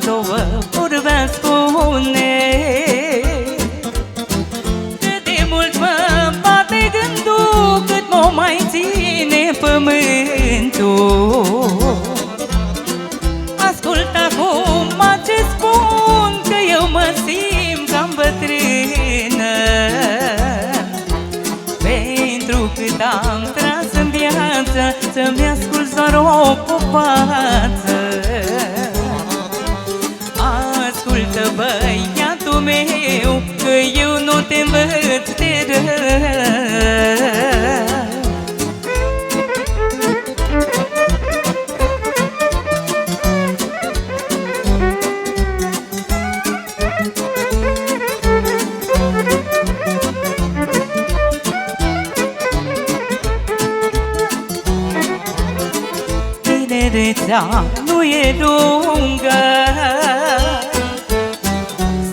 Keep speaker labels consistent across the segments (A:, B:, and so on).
A: două vorbe spune. Cât de mult mă bate gândul, cât mă mai ține pământul. Ascult acum ce spun, că eu mă simt cam bătrână. Pentru cât am tras în viață, să-mi ascult doar o popață. Ascultă, băiatul meu, că eu nu te învăț de rău. Tinerețea nu e lungă,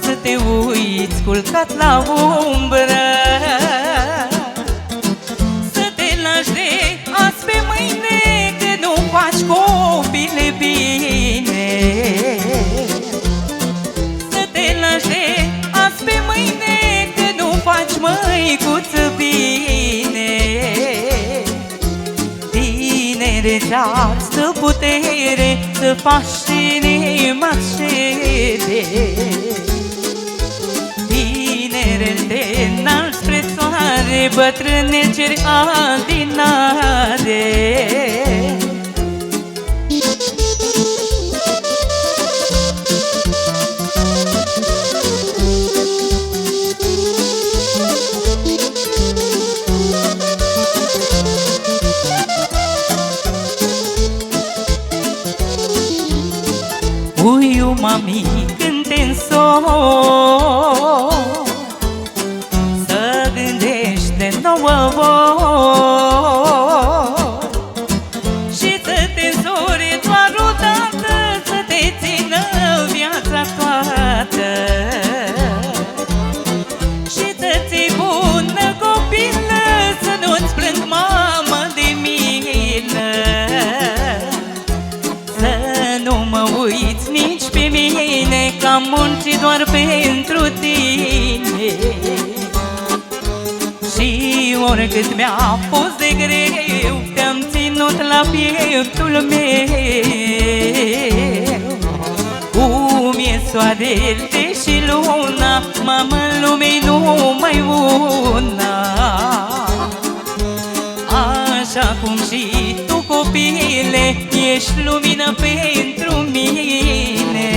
A: să te uiți culcat la umbră, să te lași de azi pe mâine, că nu faci copile bine. Să te lași de azi pe mâine, că nu faci măicuță bine. Tinerețea-ți dă putere să faci inima-ți șede. Tinerel te înalți spre soare, bătrânel ceri aldinare. Uiu, mami, când te însor, să gândești de nouă vor și să te însori doar odată, să te țină viața toată. Și să-ți iei bună copilă, să nu-ți plâng mamă de milă. Să nu mă uiți nici pe mine, că am muncit doar pentru tine. Și oricât mi-a fost de greu, te-am ținut la pieptul meu. Cum e soarele și luna, mamă, în lume-i numai una. Așa cum și tu, copile, ești lumină pentru mine.